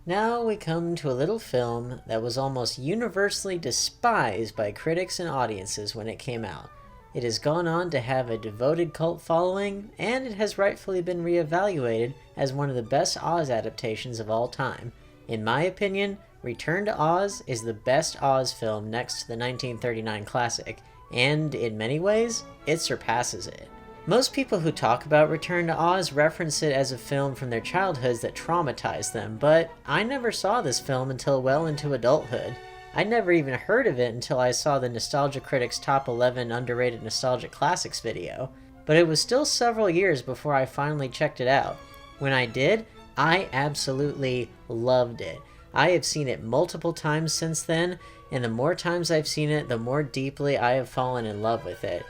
Now we come to a little film that was almost universally despised by critics and audiences when it came out. It has gone on to have a devoted cult following, and it has rightfully been reevaluated as one of the best Oz adaptations of all time. In my opinion, Return to Oz is the best Oz film next to the 1939 classic, and in many ways, it surpasses it. Most people who talk about Return to Oz reference it as a film from their childhoods that traumatized them, but I never saw this film until well into adulthood. I'd never even heard of it until I saw the Nostalgia Critic's Top 11 Underrated Nostalgic Classics video, but it was still several years before I finally checked it out. When I did, I absolutely loved it. I have seen it multiple times since then, and the more times I've seen it, the more deeply I have fallen in love with it.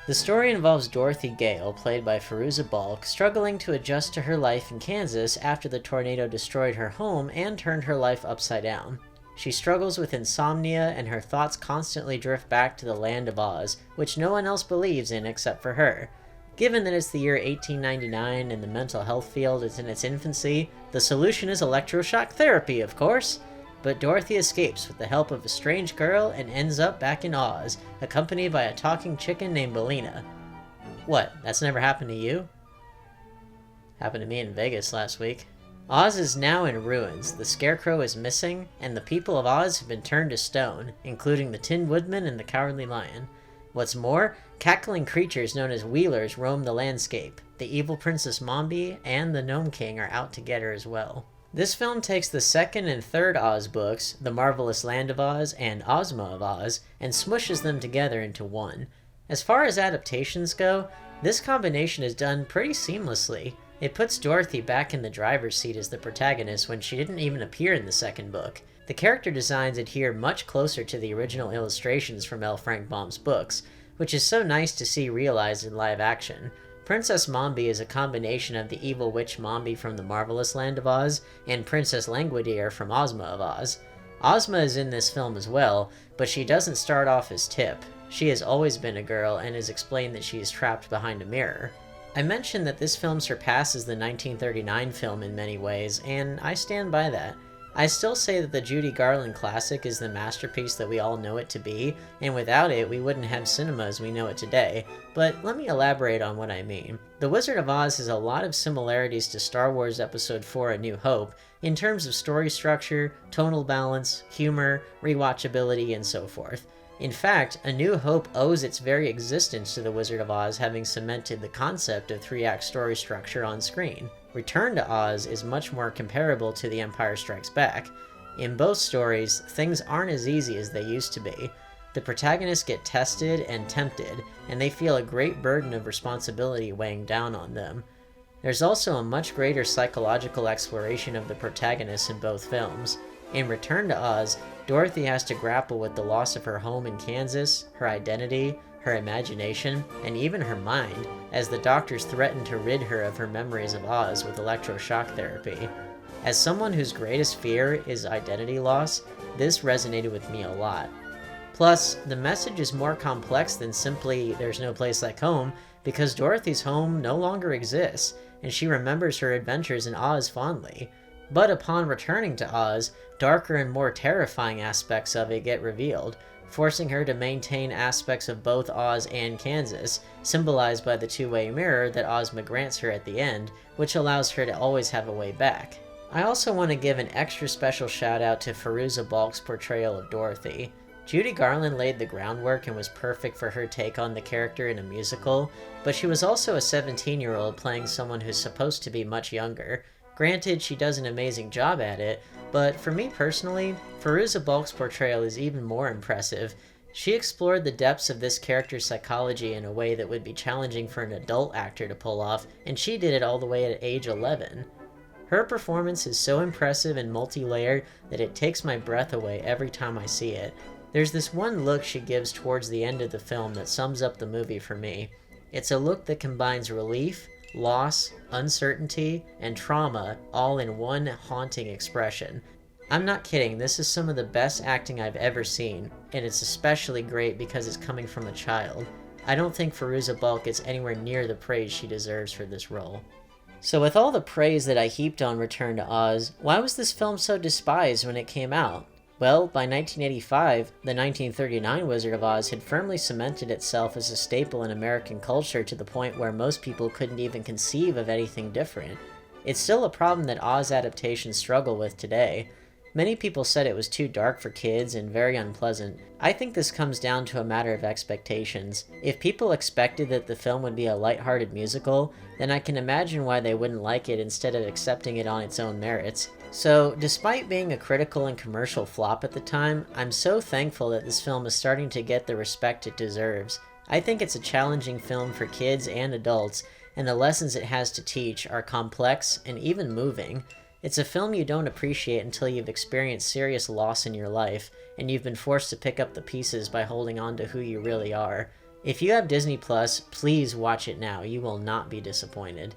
The story involves Dorothy Gale, played by Fairuza Balk, struggling to adjust to her life in Kansas after the tornado destroyed her home and turned her life upside down. She struggles with insomnia, and her thoughts constantly drift back to the land of Oz, which no one else believes in except for her. Given that it's the year 1899 and the mental health field is in its infancy, the solution is electroshock therapy, of course. But Dorothy escapes with the help of a strange girl and ends up back in Oz, accompanied by a talking chicken named Bellina. What, that's never happened to you? Happened to me in Vegas last week. Oz is now in ruins, the Scarecrow is missing, and the people of Oz have been turned to stone, including the Tin Woodman and the Cowardly Lion. What's more, cackling creatures known as Wheelers roam the landscape. The evil Princess Mombi and the Gnome King are out to get her as well. This film takes the second and third Oz books, The Marvelous Land of Oz and Ozma of Oz, and smushes them together into one. As far as adaptations go, this combination is done pretty seamlessly. It puts Dorothy back in the driver's seat as the protagonist when she didn't even appear in the second book. The character designs adhere much closer to the original illustrations from L. Frank Baum's books, which is so nice to see realized in live action. Princess Mombi is a combination of the evil witch Mombi from The Marvelous Land of Oz and Princess Langwidere from Ozma of Oz. Ozma is in this film as well, but she doesn't start off as Tip. She has always been a girl and is explained that she is trapped behind a mirror. I mentioned that this film surpasses the 1939 film in many ways, and I stand by that. I still say that the Judy Garland classic is the masterpiece that we all know it to be, and without it we wouldn't have cinema as we know it today, but let me elaborate on what I mean. The Wizard of Oz has a lot of similarities to Star Wars Episode 4 A New Hope, in terms of story structure, tonal balance, humor, rewatchability, and so forth. In fact, A New Hope owes its very existence to The Wizard of Oz having cemented the concept of three-act story structure on screen. Return to Oz is much more comparable to The Empire Strikes Back. In both stories, things aren't as easy as they used to be. The protagonists get tested and tempted, and they feel a great burden of responsibility weighing down on them. There's also a much greater psychological exploration of the protagonists in both films. In Return to Oz, Dorothy has to grapple with the loss of her home in Kansas, her identity, her imagination, and even her mind, as the doctors threaten to rid her of her memories of Oz with electroshock therapy. As someone whose greatest fear is identity loss, this resonated with me a lot. Plus, the message is more complex than simply "there's no place like home," because Dorothy's home no longer exists, and she remembers her adventures in Oz fondly. But upon returning to Oz, darker and more terrifying aspects of it get revealed, forcing her to maintain aspects of both Oz and Kansas, symbolized by the two-way mirror that Ozma grants her at the end, which allows her to always have a way back. I also want to give an extra special shout out to Fairuza Balk's portrayal of Dorothy. Judy Garland laid the groundwork and was perfect for her take on the character in a musical, but she was also a 17-year-old playing someone who's supposed to be much younger. Granted, she does an amazing job at it, but for me personally, Fairuza Balk's portrayal is even more impressive. She explored the depths of this character's psychology in a way that would be challenging for an adult actor to pull off, and she did it all the way at age 11. Her performance is so impressive and multi-layered that it takes my breath away every time I see it. There's this one look she gives towards the end of the film that sums up the movie for me. It's a look that combines relief, loss, uncertainty, and trauma all in one haunting expression. I'm not kidding, this is some of the best acting I've ever seen, and it's especially great because it's coming from a child. I don't think Fairuza Balk gets anywhere near the praise she deserves for this role. So with all the praise that I heaped on Return to Oz, why was this film so despised when it came out? Well, by 1985, the 1939 Wizard of Oz had firmly cemented itself as a staple in American culture to the point where most people couldn't even conceive of anything different. It's still a problem that Oz adaptations struggle with today. Many people said it was too dark for kids and very unpleasant. I think this comes down to a matter of expectations. If people expected that the film would be a lighthearted musical, then I can imagine why they wouldn't like it instead of accepting it on its own merits. So, despite being a critical and commercial flop at the time, I'm so thankful that this film is starting to get the respect it deserves. I think it's a challenging film for kids and adults, and the lessons it has to teach are complex and even moving. It's a film you don't appreciate until you've experienced serious loss in your life, and you've been forced to pick up the pieces by holding on to who you really are. If you have Disney Plus, please watch it now. You will not be disappointed.